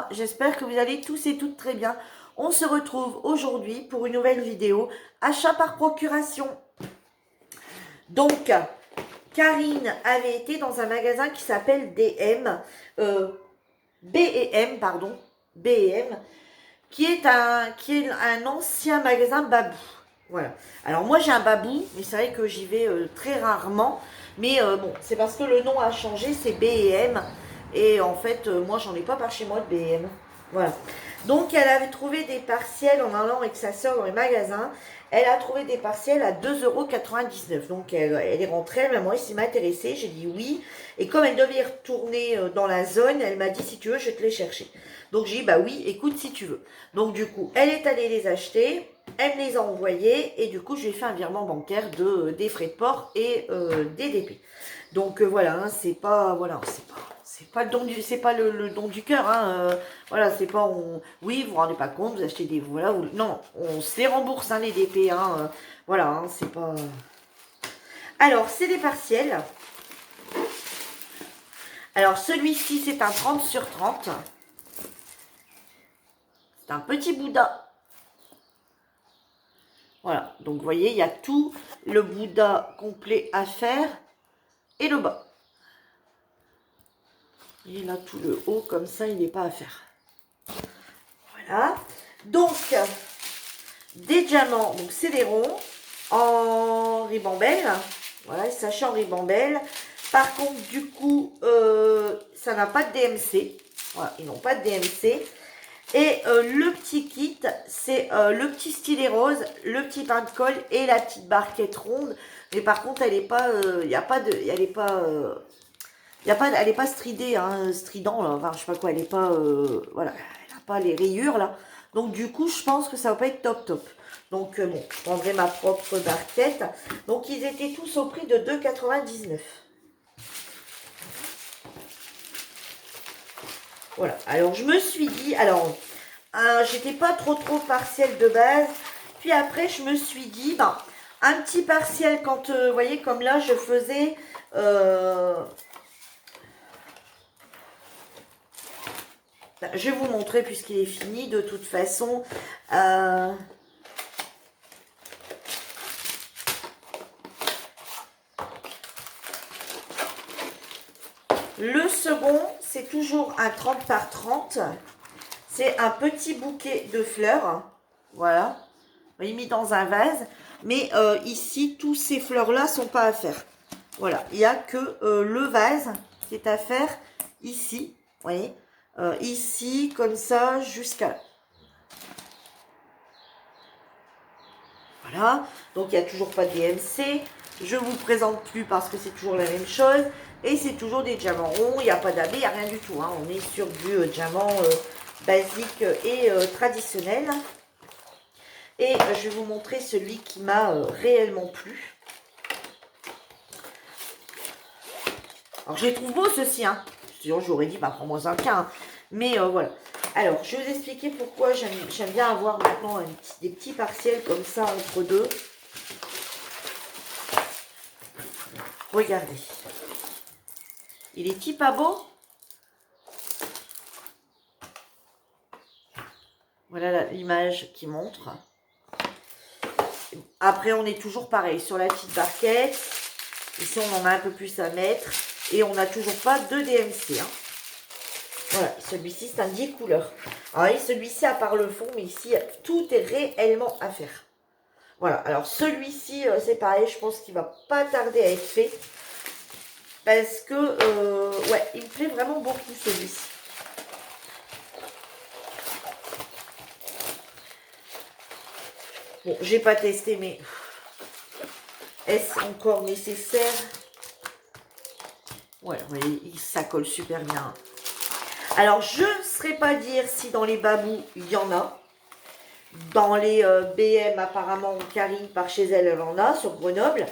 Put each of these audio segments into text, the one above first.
moi, j'espère que vous allez tous et toutes très bien. On se retrouve aujourd'hui pour une nouvelle vidéo, achat par procuration. Donc, Karine avait été dans un magasin qui s'appelle B&M, pardon, B&M, qui est un ancien magasin Babou. Voilà. Alors moi j'ai un Babou, mais c'est vrai que j'y vais très rarement. Mais bon, c'est parce que le nom a changé, c'est B&M. Et en fait, moi j'en ai pas par chez moi de B&M. Voilà. Donc elle avait trouvé des partiels en allant avec sa soeur dans les magasins. Elle a trouvé des partiels à 2,99 €. Donc elle est rentrée, elle m'a demandé s'il m'intéressait. J'ai dit oui. Et comme elle devait y retourner dans la zone, elle m'a dit si tu veux, je vais te les chercher. Donc j'ai dit bah oui, écoute si tu veux. Donc du coup, elle est allée les acheter. Elle me les a envoyés et du coup, je lui ai fait un virement bancaire des frais de port et des DP. Donc voilà, hein, c'est pas le don du le don du cœur, hein, voilà, c'est pas oui, vous vous rendez pas compte, vous achetez des voilà, non, on se les rembourse, hein, les DP, hein, voilà, hein, c'est pas. Alors c'est des partiels. Alors celui-ci c'est un 30/30. C'est un petit Bouddha. Voilà, donc vous voyez, il y a tout le Bouddha complet à faire et le bas. Et là, tout le haut, comme ça, il n'est pas à faire. Voilà. Donc, des diamants, donc c'est des ronds en ribambelle. Voilà, les sachets en ribambelle. Par contre, du coup, ça n'a pas de DMC. Voilà, ils n'ont pas de DMC. Et le petit kit, c'est le petit stylet rose, le petit pain de colle et la petite barquette ronde. Mais par contre, elle n'est pas, elle n'est pas, elle n'est pas stridée, hein, strident, là. Enfin, je sais pas quoi, elle n'est pas, voilà, elle n'a pas les rayures, là. Donc, du coup, je pense que ça va pas être top, top. Donc, bon, je prendrai ma propre barquette. Donc, ils étaient tous au prix de 2,99 €. Voilà, alors je me suis dit, alors, j'étais pas trop partiel de base. Puis après, je me suis dit, ben, un petit partiel quand, vous voyez, comme là, je faisais... je vais vous montrer puisqu'il est fini de toute façon. Le second, c'est toujours un 30 par 30. C'est un petit bouquet de fleurs. Voilà. Vous voyez, mis dans un vase. Mais ici, tous ces fleurs-là sont pas à faire. Voilà. Il n'y a que le vase qui est à faire ici. Vous voyez. Ici, comme ça, jusqu'à là. Voilà. Donc, il n'y a toujours pas de DMC. Je ne vous présente plus parce que c'est toujours la même chose. Et c'est toujours des diamants ronds. Il n'y a pas d'abbé, il n'y a rien du tout. Hein. On est sur du diamant basique et traditionnel. Et je vais vous montrer celui qui m'a réellement plu. Alors, je les trouve beaux, ceux-ci. Hein. Sinon, j'aurais dit, bah, prends-moi un cas. Hein. Mais voilà. Alors, je vais vous expliquer pourquoi j'aime bien avoir maintenant des petits partiels comme ça entre deux. Regardez. Il est pas beau? Voilà l'image qui montre. Après, on est toujours pareil sur la petite barquette. Ici, on en a un peu plus à mettre. Et on n'a toujours pas de DMC. Hein. Voilà, celui-ci, c'est un 10 couleurs. Alors, celui-ci, à part le fond, mais ici, tout est réellement à faire. Voilà, alors celui-ci, c'est pareil, je pense qu'il va pas tarder à être fait. Parce que, ouais, il me plaît vraiment beaucoup, celui-ci. Bon, j'ai pas testé, mais est-ce encore nécessaire? Ouais, vous voyez, ça colle super bien. Alors, je ne saurais pas dire si dans les babous, il y en a. Dans les BM, apparemment, Karine, par chez elle, elle en a, sur Grenoble.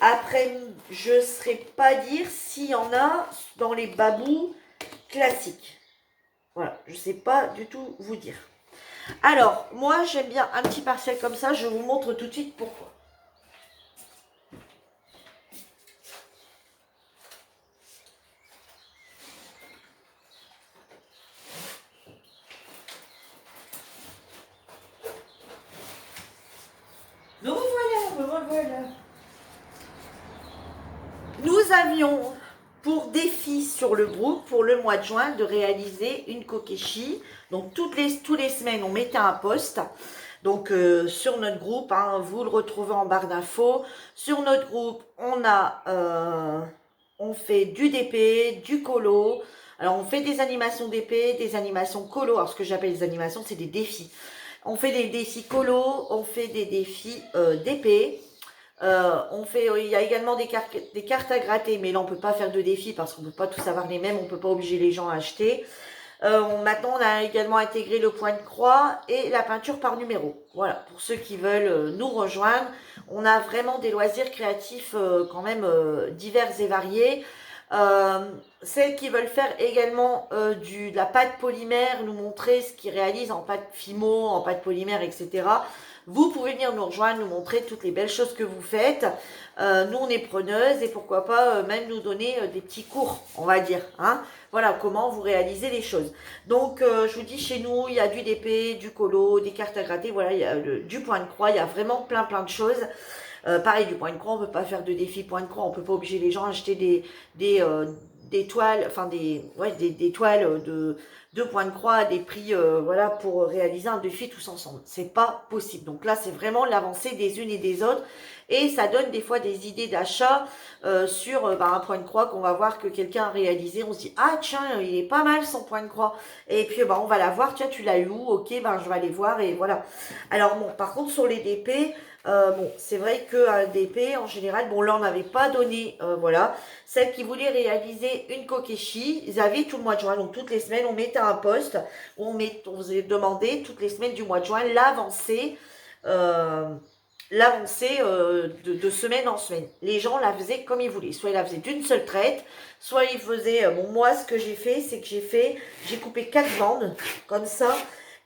Après, je ne saurais pas dire s'il y en a dans les babous classiques. Voilà, je ne sais pas du tout vous dire. Alors, moi, j'aime bien un petit partiel comme ça. Je vous montre tout de suite pourquoi. Me revoilà, me revoilà. Nous avions pour défi sur le groupe, pour le mois de juin, de réaliser une kokeshi. Donc, tous les semaines, on mettait un post. Donc, sur notre groupe, hein, vous le retrouvez en barre d'infos. Sur notre groupe, on fait du DP, du colo. Alors, on fait des animations DP, des animations colo. Alors, ce que j'appelle les animations, c'est des défis. On fait des défis colo, on fait des défis DP. Il y a également des cartes à gratter, mais là on peut pas faire de défi parce qu'on peut pas tous avoir les mêmes, on peut pas obliger les gens à acheter. Maintenant on a également intégré le point de croix et la peinture par numéro. Voilà, pour ceux qui veulent nous rejoindre, on a vraiment des loisirs créatifs quand même divers et variés. Celles qui veulent faire également de la pâte polymère, nous montrer ce qu'ils réalisent en pâte Fimo, en pâte polymère, etc. Vous pouvez venir nous rejoindre, nous montrer toutes les belles choses que vous faites. Nous, on est preneuses et pourquoi pas même nous donner des petits cours, on va dire. Hein, voilà, comment vous réalisez les choses. Donc, je vous dis, chez nous, il y a du DP, du colo, des cartes à gratter, voilà, il y a du point de croix, il y a vraiment plein de choses. Pareil, du point de croix, on ne peut pas faire de défi point de croix, on ne peut pas obliger les gens à acheter des toiles, enfin des toiles de point de croix à des prix voilà, pour réaliser un défi tous ensemble. C'est pas possible. Donc là, c'est vraiment l'avancée des unes et des autres. Et ça donne des fois des idées d'achat sur un point de croix qu'on va voir que quelqu'un a réalisé. On se dit, ah tiens, il est pas mal son point de croix. Et puis on va la voir, tiens, tu l'as eu où? Ok, je vais aller voir et voilà. Alors bon, par contre, sur les DP, c'est vrai qu'un DP, en général, bon, là, on n'avait pas donné, voilà. Celles qui voulaient réaliser une kokeshi, ils avaient tout le mois de juin, donc toutes les semaines, on mettait un post, on faisait demander toutes les semaines du mois de juin euh, l'avancée de semaine en semaine. Les gens la faisaient comme ils voulaient. Soit ils la faisaient d'une seule traite, soit ils faisaient... moi, ce que j'ai fait, c'est que j'ai coupé 4 bandes, comme ça,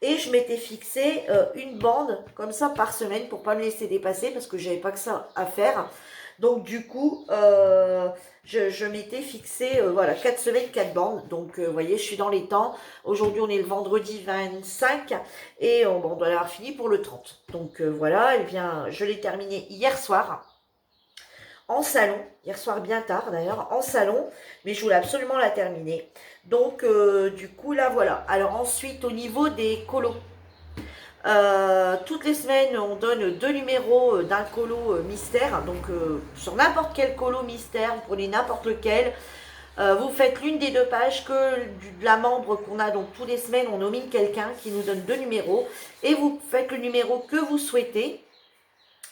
et je m'étais fixé une bande comme ça par semaine pour pas me laisser dépasser parce que j'avais pas que ça à faire. Donc du coup, je m'étais fixé, voilà, 4 semaines, 4 bandes. Donc vous voyez, je suis dans les temps. Aujourd'hui, on est le vendredi 25 et on doit l'avoir fini pour le 30. Donc voilà, eh bien, je l'ai terminé hier soir en salon, hier soir bien tard d'ailleurs, en salon, mais je voulais absolument la terminer. Donc du coup là voilà. Alors ensuite au niveau des colos, toutes les semaines on donne 2 numéros d'un colo mystère, donc sur n'importe quel colo mystère, vous prenez n'importe lequel, vous faites l'une des 2 pages que de la membre qu'on a, donc tous les semaines on nomine quelqu'un qui nous donne 2 numéros, et vous faites le numéro que vous souhaitez,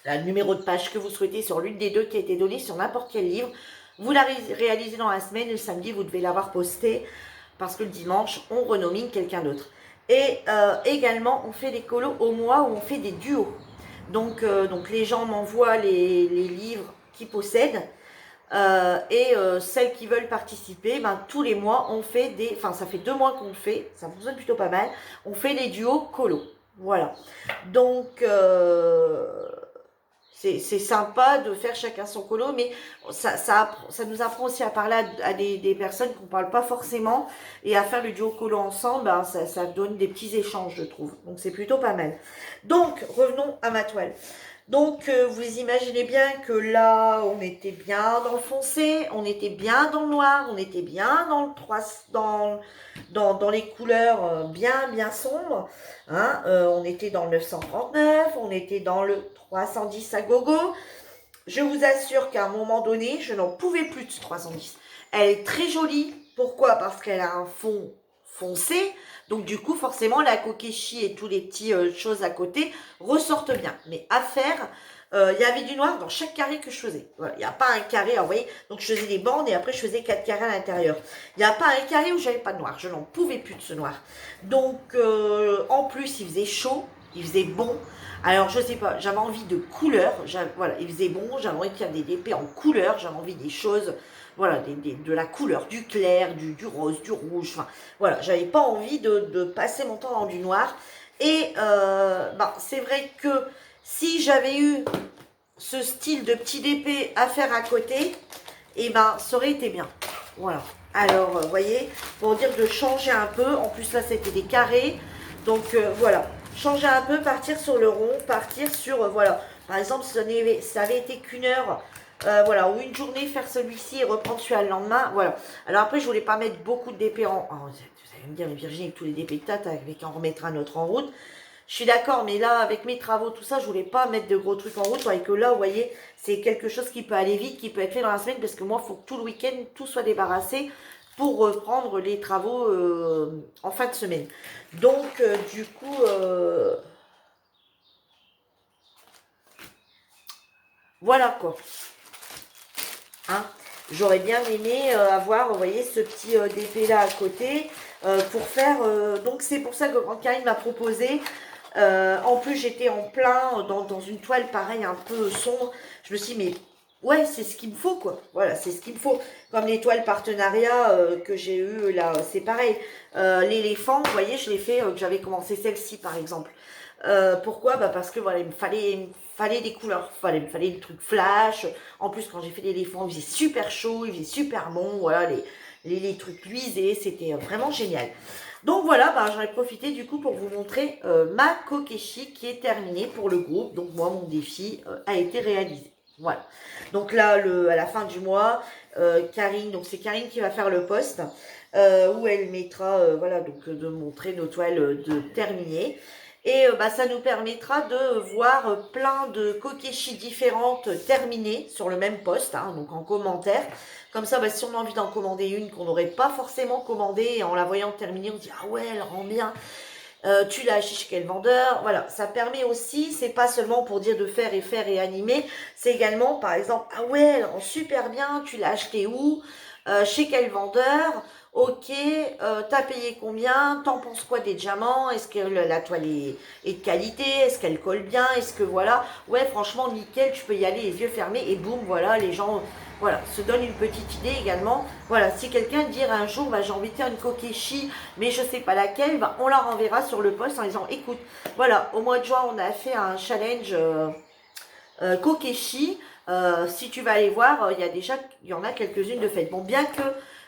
le numéro de page que vous souhaitez sur l'une des 2 qui a été donnée sur n'importe quel livre. Vous la réalisez dans la semaine, le samedi, vous devez l'avoir posté parce que le dimanche, on renomine quelqu'un d'autre. Et également, on fait des colos au mois où on fait des duos. Donc les gens m'envoient les livres qu'ils possèdent et celles qui veulent participer, tous les mois, on fait ça fait 2 mois qu'on le fait, ça fonctionne plutôt pas mal, on fait des duos colos. Voilà. Donc... c'est sympa de faire chacun son colo, mais ça nous apprend aussi à parler à des personnes qu'on ne parle pas forcément et à faire le duo colo ensemble, ça donne des petits échanges, je trouve. Donc c'est plutôt pas mal. Donc revenons à ma toile. Donc vous imaginez bien que là, on était bien dans le foncé, on était bien dans le noir, on était bien dans les couleurs bien sombres. Hein, on était dans le 939, on était dans le 310 à gogo. Je vous assure qu'à un moment donné, je n'en pouvais plus de ce 310. Elle est très jolie. Pourquoi? Parce qu'elle a un fond foncé. Donc du coup, forcément, la kokeshi et tous les petits choses à côté ressortent bien. Mais à faire, il y avait du noir dans chaque carré que je faisais. Voilà, il n'y a pas un carré, alors, vous voyez, donc je faisais des bandes et après je faisais 4 carrés à l'intérieur. Il n'y a pas un carré où j'avais pas de noir. Je n'en pouvais plus de ce noir. Donc en plus, il faisait chaud, il faisait bon. Alors je sais pas, j'avais envie de couleurs. Voilà, il faisait bon, j'avais envie de faire des épées en couleurs, j'avais envie des choses. Voilà, de la couleur, du clair, du rose, du rouge. Enfin, voilà, j'avais pas envie de passer mon temps dans du noir. Et c'est vrai que si j'avais eu ce style de petit épée à faire à côté, et ça aurait été bien. Voilà. Alors, vous voyez, pour dire de changer un peu. En plus, là, c'était des carrés. Donc, voilà. changer un peu, partir sur le rond, partir sur, voilà. Par exemple, ça avait été qu'une heure, voilà, ou une journée faire celui-ci et reprendre celui-là le lendemain, voilà. Alors après, je voulais pas mettre beaucoup de DP en... vous allez me dire, mais Virginie, avec tous les DP que t'as, avec en remettre un autre en route. Je suis d'accord, mais là, avec mes travaux, tout ça, je voulais pas mettre de gros trucs en route. Et que là, vous voyez, c'est quelque chose qui peut aller vite, qui peut être fait dans la semaine, parce que moi, il faut que tout le week-end, tout soit débarrassé pour reprendre les travaux en fin de semaine. Donc, du coup, voilà quoi. Hein. J'aurais bien aimé avoir, vous voyez, ce petit DP là à côté pour faire... donc, c'est pour ça que quand Karine m'a proposé... en plus, j'étais en plein dans une toile pareil, un peu sombre. Je me suis dit, mais ouais, c'est ce qu'il me faut, quoi. Voilà, c'est ce qu'il me faut. Comme les toiles partenariat que j'ai eu là, c'est pareil. L'éléphant, vous voyez, je l'ai fait, que j'avais commencé celle-ci, par exemple. Pourquoi? Bah parce que voilà, il me fallait des couleurs, il me fallait des trucs flash. En plus, quand j'ai fait l'éléphant, il faisait super chaud, il faisait super bon. Voilà, les trucs luisés, c'était vraiment génial. Donc voilà, bah, j'en ai profité du coup pour vous montrer ma Kokeshi qui est terminée pour le groupe. Donc moi, mon défi a été réalisé. Voilà. Donc là, à la fin du mois, Karine, donc c'est Karine qui va faire le post où elle mettra, voilà, donc de montrer nos toiles de terminées. Et bah, ça nous permettra de voir plein de Kokeshi différentes terminées sur le même post, hein, donc en commentaire. Comme ça, bah, si on a envie d'en commander une qu'on n'aurait pas forcément commandée, et en la voyant terminer, on se dit « Ah ouais, elle rend bien, tu l'as acheté chez quel vendeur ?» Voilà, ça permet aussi, c'est pas seulement pour dire de faire et animer, c'est également, par exemple « Ah ouais, elle rend super bien, tu l'as acheté où chez quel vendeur ?» Ok, t'as payé combien? T'en penses quoi des diamants? Est-ce que la toile est de qualité? Est-ce qu'elle colle bien? Est-ce que voilà? Ouais, franchement, nickel, tu peux y aller les yeux fermés et boum, voilà, les gens, voilà, se donnent une petite idée également. Voilà, si quelqu'un dit un jour, bah, j'ai envie de faire une Kokeshi, mais je sais pas laquelle, bah, on la renverra sur le post en disant, écoute, voilà, au mois de juin, on a fait un challenge Kokeshi. Si tu vas aller voir, il y en a quelques-unes de faites. Bon, bien que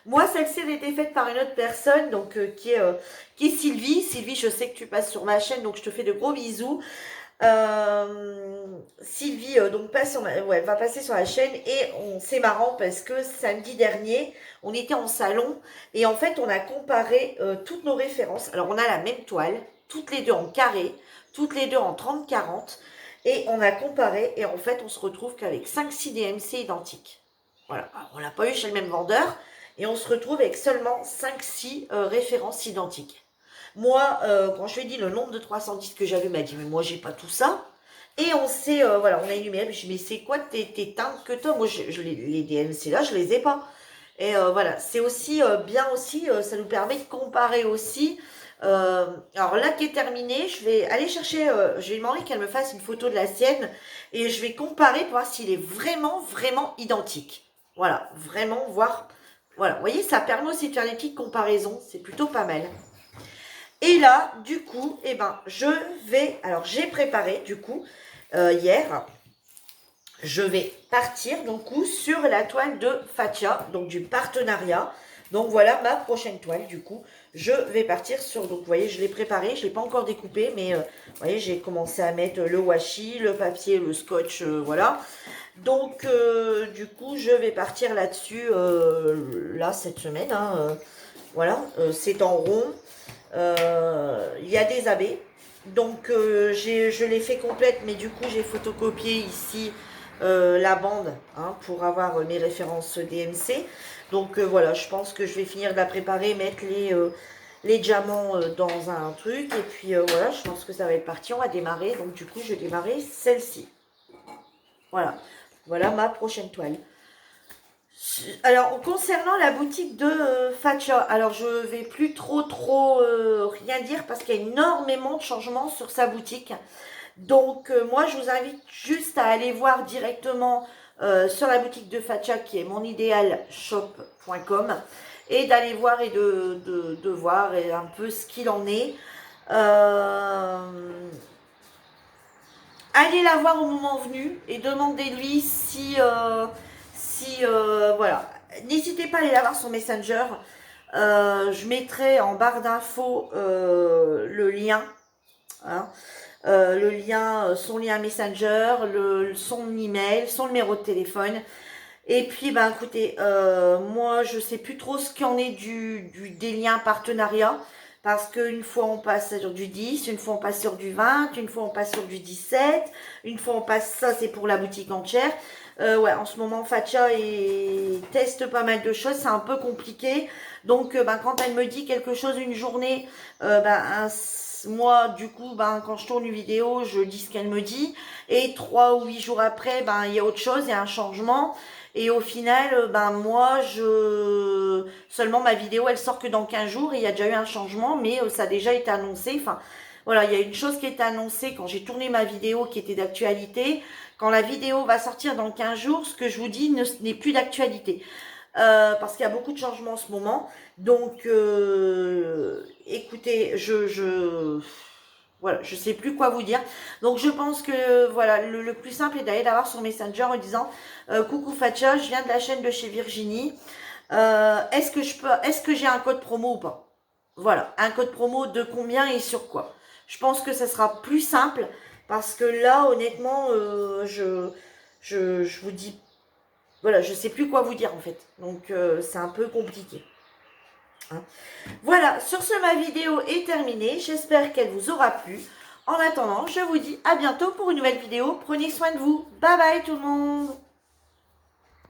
moi, celle-ci elle a été faite par une autre personne, donc qui est Sylvie. Sylvie, je sais que tu passes sur ma chaîne, donc je te fais de gros bisous. Sylvie donc ouais, va passer sur la chaîne et c'est marrant parce que samedi dernier, on était en salon et en fait, on a comparé toutes nos références. Alors, on a la même toile, toutes les deux en carré, toutes les deux en 30-40 et on a comparé et en fait, on se retrouve qu'avec 5-6 DMC identiques. Voilà, alors, on l'a pas eu chez le même vendeur et on se retrouve avec seulement 5-6 références identiques. Moi, quand je lui ai dit le nombre de 310 que j'avais, il m'a dit, mais moi, j'ai pas tout ça. Et on s'est, voilà, on a énuméré. Je lui ai dit, mais c'est quoi tes teintes que toi? Moi, les DMC là, je les ai pas. Et voilà, c'est aussi bien aussi, ça nous permet de comparer aussi. Alors là qui est terminé, je vais aller chercher, je vais demander qu'elle me fasse une photo de la sienne et je vais comparer pour voir s'il est vraiment, vraiment identique. Voilà, vraiment voir. Voilà, vous voyez, ça permet aussi de faire des petites comparaisons, c'est plutôt pas mal. Et là, du coup, eh ben, alors j'ai préparé, du coup, hier, je vais partir, du coup, sur la toile de Fatia, donc du partenariat. Donc voilà ma prochaine toile, du coup, je vais partir sur, donc vous voyez, je l'ai préparé, je ne l'ai pas encore découpé, mais vous voyez, j'ai commencé à mettre le washi, le papier, le scotch, voilà. Donc, du coup, je vais partir là-dessus, là, cette semaine, hein, voilà, c'est en rond. Il y a des abeilles. Donc je l'ai fait complète, mais du coup j'ai photocopié ici la bande hein, pour avoir mes références DMC. Donc voilà, je pense que je vais finir de la préparer, mettre les diamants dans un truc. Et puis voilà, je pense que ça va être parti. On va démarrer. Donc du coup, je vais démarrer celle-ci. Voilà, voilà ma prochaine toile. Alors, concernant la boutique de Fatia, alors je vais plus trop rien dire parce qu'il y a énormément de changements sur sa boutique. Donc, moi, je vous invite juste à aller voir directement sur la boutique de Fatia qui est monidéalshop.com et d'aller voir et de voir un peu ce qu'il en est. Allez la voir au moment venu et demandez-lui voilà. N'hésitez pas à aller la voir sur Messenger. Je mettrai en barre d'infos le lien hein. Le lien, son lien Messenger, son email, son numéro de téléphone. Et puis, ben, écoutez, moi, je sais plus trop ce qu'il en est des liens partenariat. Parce qu'une fois, on passe sur du 10, une fois, on passe sur du 20, une fois, on passe sur du 17, une fois, on passe, ça, c'est pour la boutique entière. Ouais, en ce moment, Fatia teste pas mal de choses, c'est un peu compliqué. Donc, ben, quand elle me dit quelque chose une journée, moi, du coup, ben, quand je tourne une vidéo, je dis ce qu'elle me dit. Et 3 ou 8 jours après, ben, il y a autre chose, il y a un changement. Et au final, ben moi, seulement ma vidéo, elle sort que dans 15 jours et il y a déjà eu un changement, mais ça a déjà été annoncé. Enfin, voilà, il y a une chose qui est annoncée quand j'ai tourné ma vidéo qui était d'actualité. Quand la vidéo va sortir dans 15 jours, ce que je vous dis n'est plus d'actualité. Parce qu'il y a beaucoup de changements en ce moment. Donc, écoutez, voilà, je sais plus quoi vous dire. Donc je pense que voilà, le plus simple est d'aller la voir sur Messenger en disant coucou Fatia, je viens de la chaîne de chez Virginie. Est-ce que j'ai un code promo ou pas? Voilà, un code promo de combien et sur quoi? Je pense que ça sera plus simple parce que là, honnêtement, je vous dis, voilà, je sais plus quoi vous dire en fait. Donc c'est un peu compliqué, hein. Voilà, sur ce, ma vidéo est terminée. J'espère qu'elle vous aura plu. En attendant, je vous dis à bientôt pour une nouvelle vidéo. Prenez soin de vous. Bye bye tout le monde.